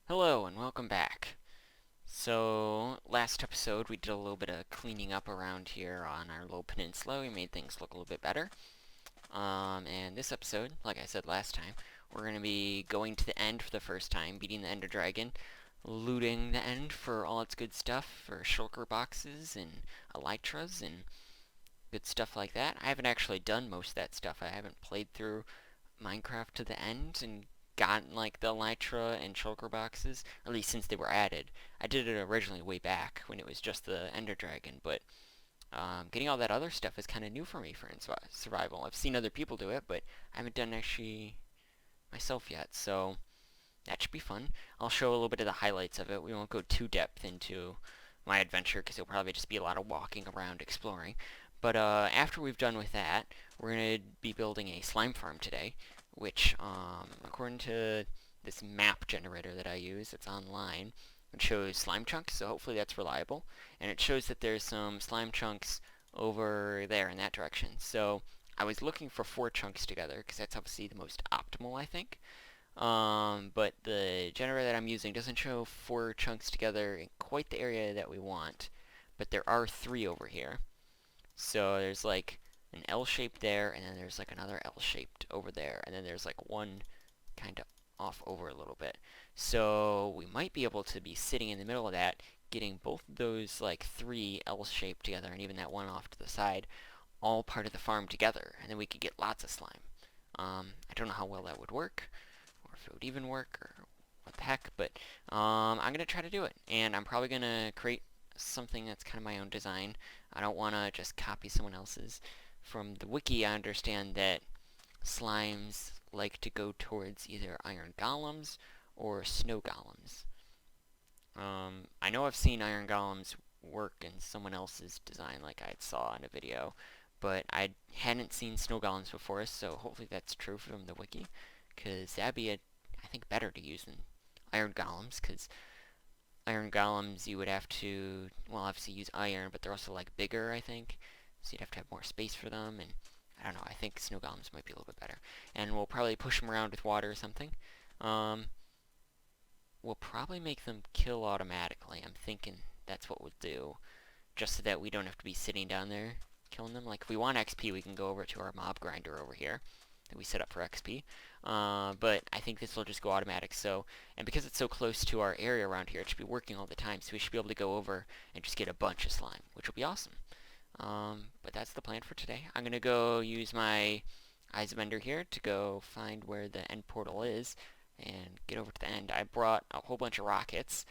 Hello and welcome back. So, last episode we did a little bit of cleaning up around here on our little peninsula. We made things look a little bit better. And this episode, like I said last time, we're going to be going to the end for the first time, beating the ender dragon, looting the end for all its good stuff, for shulker boxes and elytras and good stuff like that. I haven't actually done most of that stuff. I haven't played through Minecraft to the end and gotten like the elytra and shulker boxes, at least since they were added. I did it originally way back when it was just the ender dragon, but getting all that other stuff is kind of new for me for survival. I've seen other people do it, but I haven't done it actually myself yet, so that should be fun. I'll show a little bit of the highlights of it. We won't go too depth into my adventure because it'll probably just be a lot of walking around exploring. But after we've done with that, we're going to be building a slime farm today, which, according to this map generator that I use, it's online, it shows slime chunks, so hopefully that's reliable. And it shows that there's some slime chunks over there in that direction. So I was looking for 4 chunks together, because that's obviously the most optimal, I think. But the generator that I'm using doesn't show 4 chunks together in quite the area that we want, but there are 3 over here. So there's like an L shape there, and then there's like another L shaped over there, and then there's like one kind of off over a little bit. So we might be able to be sitting in the middle of that, getting both of those like 3 L shaped together, and even that one off to the side, all part of the farm together, and then we could get lots of slime. I don't know how well that would work, or if it would even work, or what the heck, but I'm gonna try to do it, and I'm probably gonna create something that's kind of my own design. I don't want to just copy someone else's. From the wiki, I understand that slimes like to go towards either iron golems or snow golems. I know I've seen iron golems work in someone else's design, like I saw in a video, but I hadn't seen snow golems before, so hopefully that's true from the wiki, because that'd be, I think, better to use than iron golems, because iron golems you would have to, well, obviously use iron, but they're also like bigger, I think. So you'd have to have more space for them, and I don't know, I think snow golems might be a little bit better. And we'll probably push them around with water or something. Um, we'll probably make them kill automatically. I'm thinking that's what we'll do, just so that we don't have to be sitting down there killing them. Like, if we want XP, we can go over to our mob grinder over here that we set up for XP. But I think this will just go automatic. So, and because it's so close to our area around here, it should be working all the time. So we should be able to go over and just get a bunch of slime, which will be awesome. But that's the plan for today. I'm gonna go use my Eyes of Ender here to go find where the end portal is and get over to the end. I brought a whole bunch of rockets.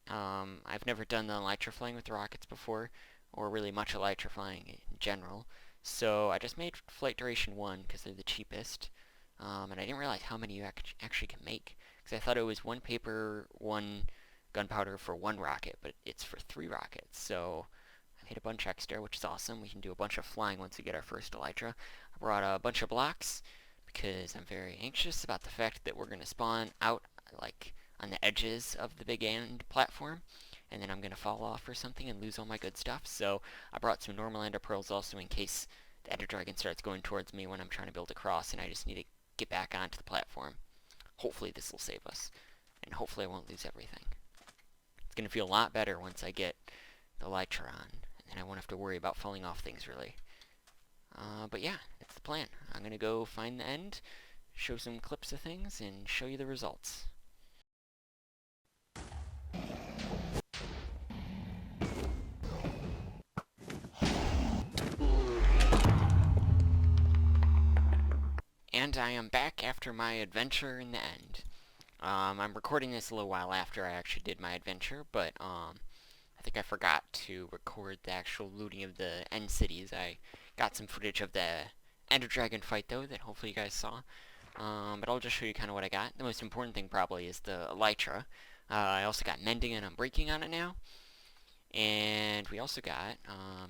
I've never done the elytra flying with the rockets before, or really much elytra flying in general. So I just made flight duration 1 because they're the cheapest. And I didn't realize how many you actually can make. Because I thought it was 1 paper, 1 gunpowder for 1 rocket, but it's for 3 rockets. So I made a bunch extra, which is awesome. We can do a bunch of flying once we get our first elytra. I brought a bunch of blocks because I'm very anxious about the fact that we're going to spawn out like on the edges of the big end platform, and then I'm going to fall off or something and lose all my good stuff. So I brought some normal ender pearls also in case the ender dragon starts going towards me when I'm trying to build across and I just need to get back onto the platform. Hopefully this will save us, and hopefully I won't lose everything. It's going to feel a lot better once I get the elytra on, and then I won't have to worry about falling off things really. But yeah, that's the plan. I'm going to go find the end, show some clips of things, and show you the results. And I am back after my adventure in the end. I'm recording this a little while after I actually did my adventure, but I think I forgot to record the actual looting of the end cities. I got some footage of the Ender Dragon fight though that hopefully you guys saw. But I'll just show you kind of what I got. The most important thing probably is the elytra. I also got mending and unbreaking on it now. And we also got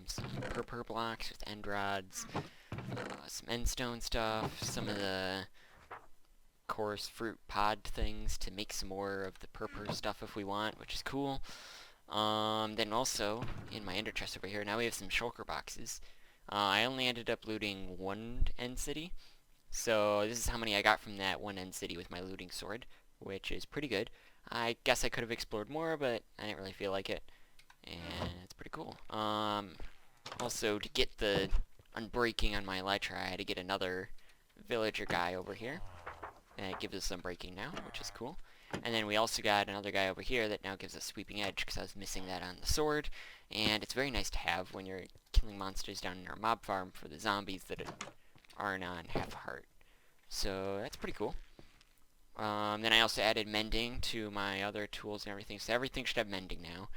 some purple blocks with end rods, some endstone stuff, some of the coarse fruit pod things to make some more of the purple stuff if we want, which is cool. Then also, in my ender chest over here, now we have some shulker boxes. I only ended up looting 1 end city, so this is how many I got from that 1 end city with my looting sword, which is pretty good. I guess I could have explored more, but I didn't really feel like it, and it's pretty cool. Also, to get the unbreaking on my elytra, I had to get another villager guy over here, and it gives us unbreaking now, which is cool. And then we also got another guy over here that now gives us sweeping edge, because I was missing that on the sword, and it's very nice to have when you're killing monsters down in our mob farm for the zombies that aren't on half a heart. So that's pretty cool. Then I also added mending to my other tools and everything, so everything should have mending now.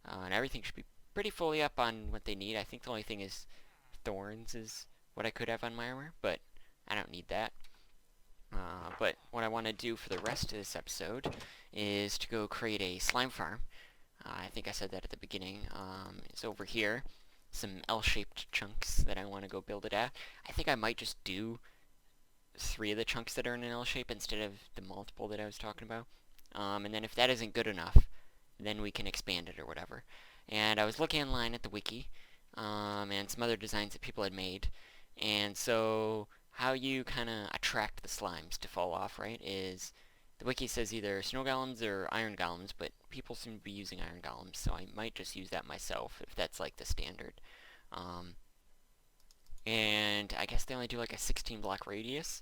And everything should be pretty fully up on what they need. I think the only thing is thorns is what I could have on my armor, but I don't need that. But what I want to do for the rest of this episode is to go create a slime farm. I think I said that at the beginning. It's over here. Some L-shaped chunks that I want to go build it at. I think I might just do 3 of the chunks that are in an L shape instead of the multiple that I was talking about. And then if that isn't good enough, then we can expand it or whatever. And I was looking online at the wiki, and some other designs that people had made. And so how you kind of attract the slimes to fall off, right, is the wiki says either snow golems or iron golems, but people seem to be using iron golems, so I might just use that myself if that's like the standard. And I guess they only do like a 16 block radius,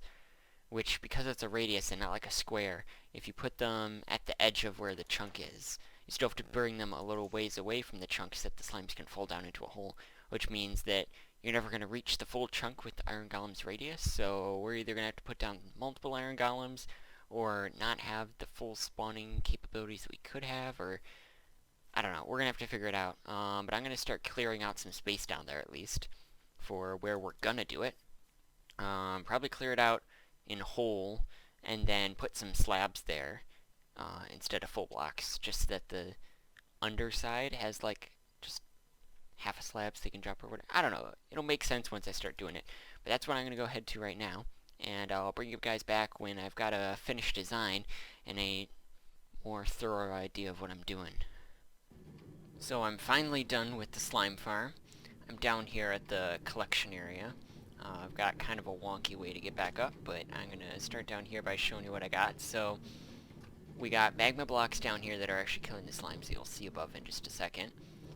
which, because it's a radius and not like a square, if you put them at the edge of where the chunk is, you still have to bring them a little ways away from the chunk so that the slimes can fall down into a hole, which means that you're never going to reach the full chunk with the iron golem's radius, so we're either going to have to put down multiple iron golems or not have the full spawning capabilities that we could have, or I don't know, we're going to have to figure it out. But I'm going to start clearing out some space down there at least for where we're going to do it. Probably clear it out in whole and then put some slabs there instead of full blocks, just so that the underside has like just half a slab so they can drop or whatever. I don't know. It'll make sense once I start doing it. But that's what I'm going to go ahead to right now. And I'll bring you guys back when I've got a finished design and a more thorough idea of what I'm doing. So I'm finally done with the slime farm. I'm down here at the collection area. I've got kind of a wonky way to get back up, but I'm going to start down here by showing you what I got. So we got magma blocks down here that are actually killing the slimes that you'll see above in just a second.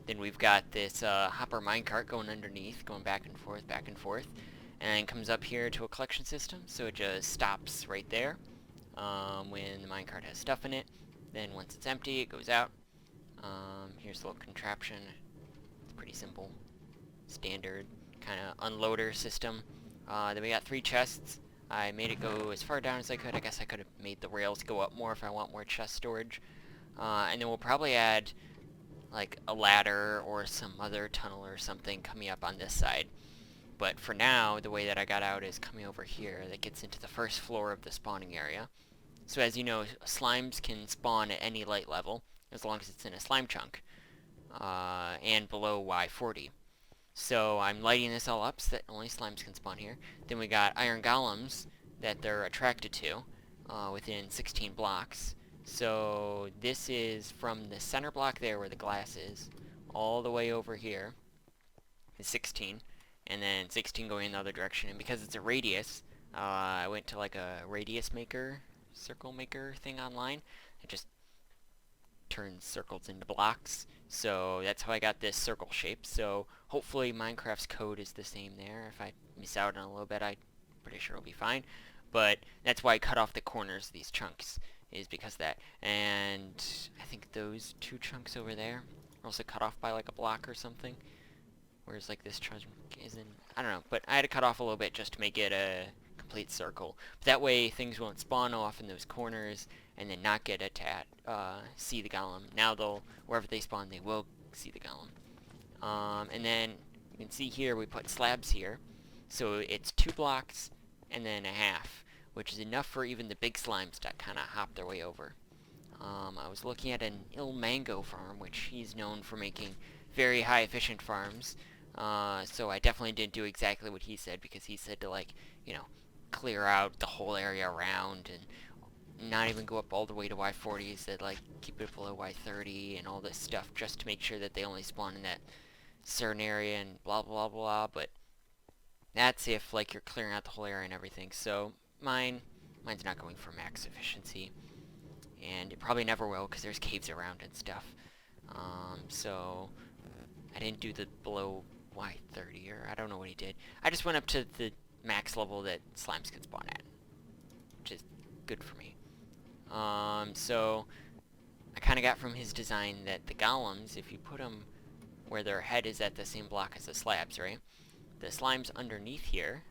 Then we've got this hopper minecart going underneath, going back and forth, and then comes up here to a collection system, so it just stops right there when the minecart has stuff in it. Then once it's empty, it goes out. Here's a little contraption. It's pretty simple, standard kind of unloader system. Then we got 3 chests. I made it go as far down as I could. I guess I could have made the rails go up more if I want more chest storage. And then we'll probably add like a ladder or some other tunnel or something coming up on this side. But for now, the way that I got out is coming over here. That gets into the first floor of the spawning area. So as you know, slimes can spawn at any light level, as long as it's in a slime chunk, and below Y40. So I'm lighting this all up so that only slimes can spawn here. Then we got iron golems that they're attracted to within 16 blocks. So this is from the center block there where the glass is, all the way over here is 16, and then 16 going in the other direction. And because it's a radius, I went to like a radius maker, circle maker thing online. It just turns circles into blocks. So that's how I got this circle shape. So hopefully Minecraft's code is the same there. If I miss out on a little bit, I'm pretty sure it'll be fine. But that's why I cut off the corners of these chunks, is because of that. And I think those 2 chunks over there are also cut off by like a block or something. Whereas like this chunk isn't, I don't know. But I had to cut off a little bit just to make it a complete circle. But that way things won't spawn off in those corners and then not get see the golem. Now they'll, wherever they spawn, they will see the golem. And then you can see here we put slabs here. So it's 2 blocks and then a half, which is enough for even the big slimes to kind of hop their way over. I was looking at an Il Mango farm, which he's known for making very high efficient farms. So I definitely didn't do exactly what he said, because he said to, like, you know, clear out the whole area around and not even go up all the way to Y40. He said, like, keep it below Y30 and all this stuff just to make sure that they only spawn in that certain area and blah blah blah. But that's if, like, you're clearing out the whole area and everything. So mine's not going for max efficiency. probably never will because there's caves around and stuff. So I didn't do the below Y30, or I don't know what he did. I just went up to the max level that slimes can spawn at, which is good for me. So I kind of got from his design that the golems, if you put them where their head is at the same block as the slabs, right? The slimes underneath here,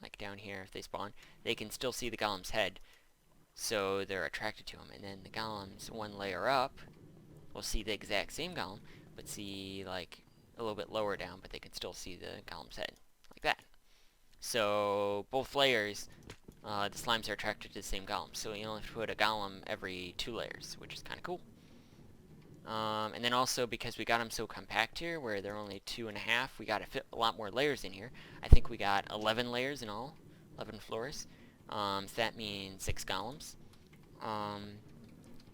like down here if they spawn, they can still see the golem's head, so they're attracted to him. And then the golems one layer up will see the exact same golem, but see like a little bit lower down, but they can still see the golem's head, like that. So both layers, the slimes are attracted to the same golem, so you only have to put a golem every 2 layers, which is kind of cool. And then also, because we got them so compact here, where they're only 2.5, we got to fit a lot more layers in here. I think we got 11 layers in all, 11 floors. So that means 6 golems.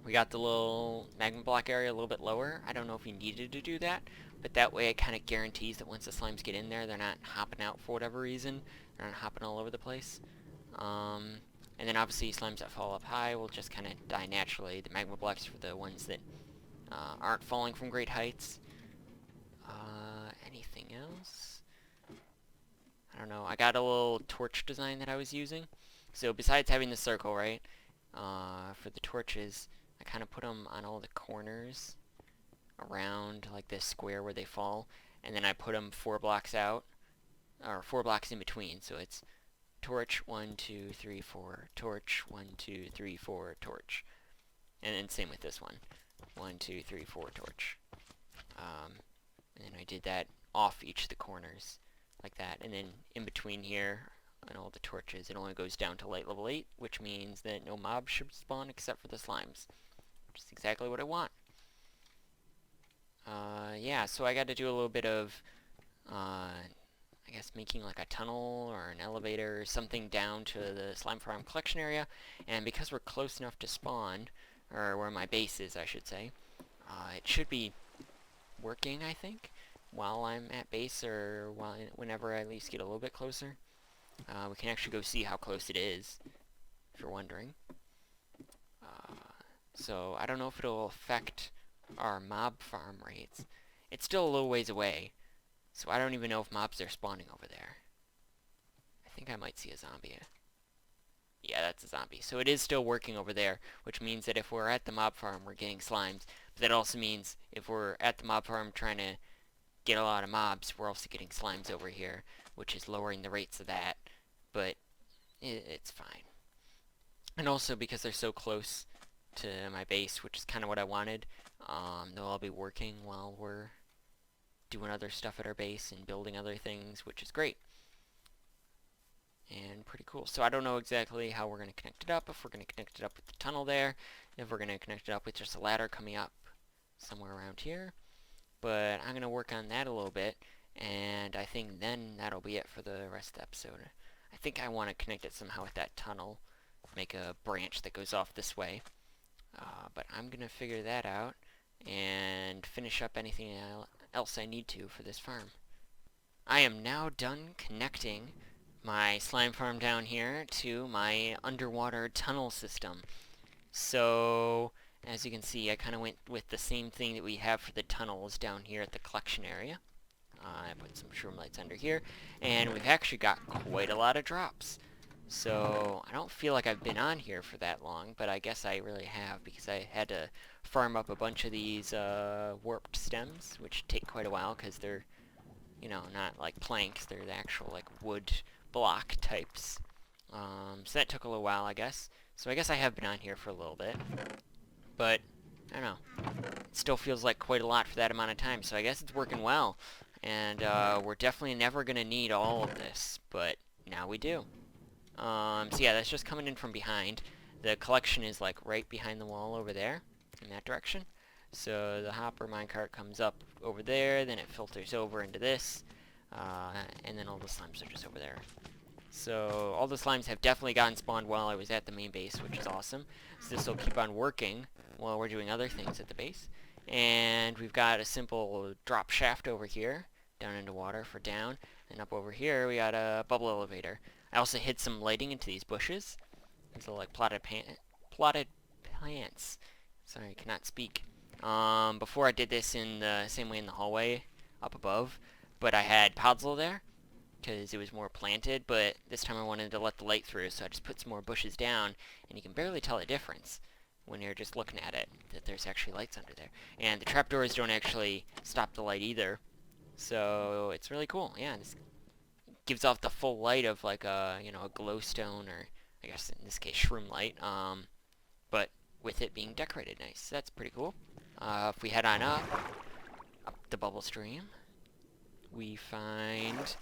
We got the little magma block area a little bit lower. I don't know if we needed to do that, but that way it kind of guarantees that once the slimes get in there, they're not hopping out for whatever reason. They're not hopping all over the place. And then obviously slimes that fall up high will just kind of die naturally. The magma blocks for the ones that aren't falling from great heights. Anything else? I don't know. I got a little torch design that I was using. So besides having the circle, right, for the torches, I kind of put them on all the corners around like this square where they fall, and then I put them 4 blocks out, or 4 blocks in between. So it's torch 1, 2, 3, 4, torch 1, 2, 3, 4, torch, and then same with this one. 1, 2, 3, 4, torch. And I did that off each of the corners, like that. And then in between here, on all the torches, it only goes down to light level 8, which means that no mobs should spawn except for the slimes, which is exactly what I want. Yeah, so I got to do a little bit of, I guess, making like a tunnel or an elevator or something down to the slime farm collection area. And because we're close enough to spawn, or where my base is, I should say, it should be working, I think, while I'm at base, or whenever I at least get a little bit closer. We can actually go see how close it is, if you're wondering. So I don't know if it'll affect our mob farm rates. It's still a little ways away, so I don't even know if mobs are spawning over there. I think I might see a zombie. Yeah, that's a zombie. So it is still working over there, which means that if we're at the mob farm, we're getting slimes. But that also means if we're at the mob farm trying to get a lot of mobs, we're also getting slimes over here, which is lowering the rates of that. But it's fine. And also because they're so close to my base, which is kind of what I wanted, they'll all be working while we're doing other stuff at our base and building other things, which is great. And pretty cool. So I don't know exactly how we're going to connect it up, if we're going to connect it up with the tunnel there, if we're going to connect it up with just a ladder coming up somewhere around here. But I'm going to work on that a little bit, and I think then that'll be it for the rest of the episode. I think I want to connect it somehow with that tunnel, make a branch that goes off this way. But I'm going to figure that out and finish up anything else I need to for this farm. I am now done connecting my slime farm down here to my underwater tunnel system. So, as you can see, I kind of went with the same thing that we have for the tunnels down here at the collection area. I put some shroom lights under here, and we've actually got quite a lot of drops. So, I don't feel like I've been on here for that long, but I guess I really have, because I had to farm up a bunch of these warped stems, which take quite a while, because they're, you know, not like planks, they're the actual like wood block types. So that took a little while, I guess. So I guess I have been on here for a little bit. But, I don't know. It still feels like quite a lot for that amount of time, so I guess it's working well. And we're definitely never going to need all of this, but now we do. So yeah, that's just coming in from behind. The collection is like right behind the wall over there, in that direction. So the hopper minecart comes up over there, then it filters over into this, and then all the slimes are just over there. So all the slimes have definitely gotten spawned while I was at the main base, which is awesome. So this will keep on working while we're doing other things at the base. And we've got a simple drop shaft over here, down into water for down, and up over here we got a bubble elevator. I also hid some lighting into these bushes. These little like plotted plants. Sorry, I cannot speak. Before I did this in the same way in the hallway up above, but I had podzol there because it was more planted, but this time I wanted to let the light through, so I just put some more bushes down, and you can barely tell a difference when you're just looking at it, that there's actually lights under there. And the trapdoors don't actually stop the light either, so it's really cool. Yeah, this gives off the full light of like a, a glowstone, or I guess in this case shroom light, but with it being decorated nice. That's pretty cool. If we head on up the bubble stream, we find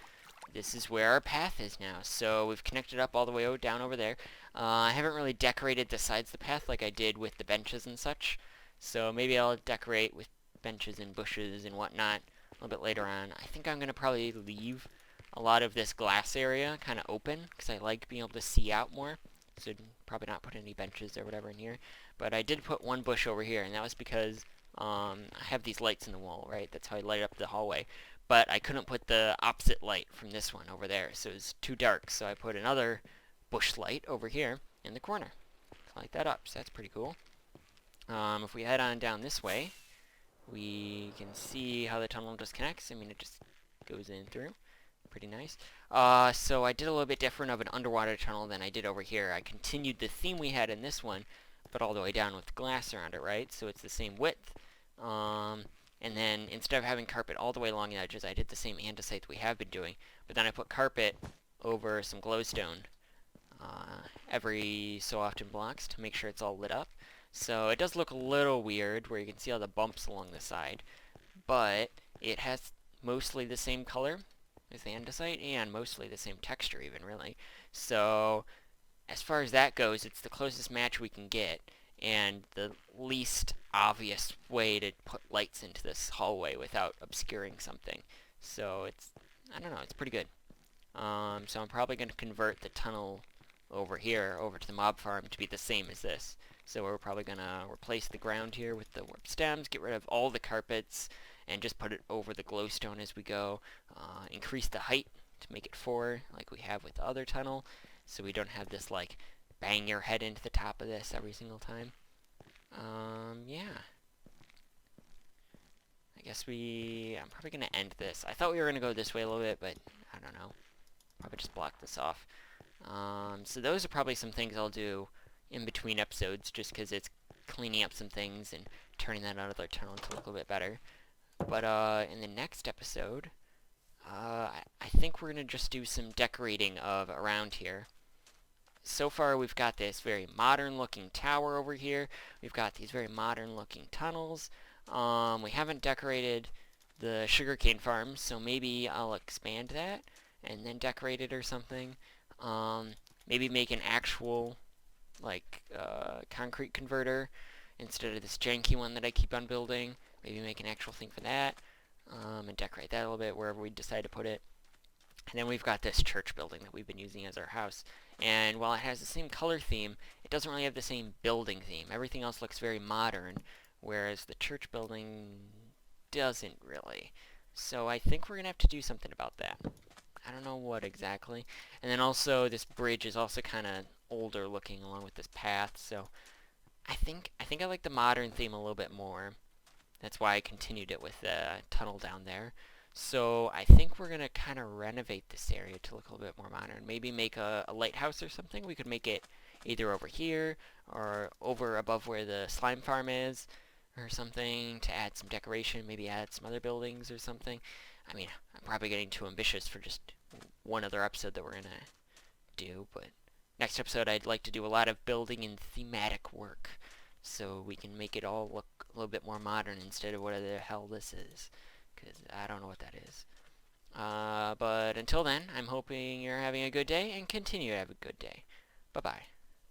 this is where our path is now. So we've connected up all the way down over there. I haven't really decorated the sides of the path like I did with the benches and such. So maybe I'll decorate with benches and bushes and whatnot a little bit later on. I think I'm going to probably leave a lot of this glass area kind of open because I like being able to see out more. So probably not put any benches or whatever in here. But I did put one bush over here, and that was because I have these lights in the wall, right? That's how I light up the hallway. But I couldn't put the opposite light from this one over there, so it was too dark. So I put another bush light over here in the corner to light that up. So that's pretty cool. If we head on down this way, we can see how the tunnel just connects. I mean, it just goes in through. Pretty nice. So I did a little bit different of an underwater tunnel than I did over here. I continued the theme we had in this one, but all the way down with glass around it, right? So it's the same width. And then instead of having carpet all the way along the edges, I did the same andesite we have been doing, but then I put carpet over some glowstone every so often blocks to make sure it's all lit up. So it does look a little weird where you can see all the bumps along the side, but it has mostly the same color as the andesite and mostly the same texture even, really. So as far as that goes, it's the closest match we can get, and the least obvious way to put lights into this hallway without obscuring something. So it's, I don't know, it's pretty good. So I'm probably going to convert the tunnel over here, over to the mob farm, to be the same as this. So we're probably going to replace the ground here with the warp stems, get rid of all the carpets, and just put it over the glowstone as we go. Increase the height to make it 4, like we have with the other tunnel, so we don't have this, like, bang your head into the top of this every single time. Yeah. I guess I'm probably going to end this. I thought we were going to go this way a little bit, but I don't know. Probably just block this off. So those are probably some things I'll do in between episodes, just because it's cleaning up some things and turning that other tunnel to look a little bit better. But in the next episode, I think we're going to just do some decorating of around here. So far we've got this very modern looking tower over here. We've got these very modern looking tunnels. We haven't decorated the sugarcane farm, so maybe I'll expand that and then decorate it or something. Maybe make an actual like concrete converter instead of this janky one that I keep on building. Maybe make an actual thing for that, and decorate that a little bit wherever we decide to put it. And then we've got this church building that we've been using as our house. And while it has the same color theme, it doesn't really have the same building theme. Everything else looks very modern, whereas the church building doesn't really. So I think we're going to have to do something about that. I don't know what exactly. And then also this bridge is also kind of older looking along with this path. So I think I like the modern theme a little bit more. That's why I continued it with the tunnel down there. So I think we're going to kind of renovate this area to look a little bit more modern. Maybe make a lighthouse or something. We could make it either over here or over above where the slime farm is or something to add some decoration. Maybe add some other buildings or something. I mean, I'm probably getting too ambitious for just one other episode that we're going to do. But next episode I'd like to do a lot of building and thematic work, so we can make it all look a little bit more modern instead of whatever the hell this is, because I don't know what that is. But until then, I'm hoping you're having a good day, and continue to have a good day. Bye-bye.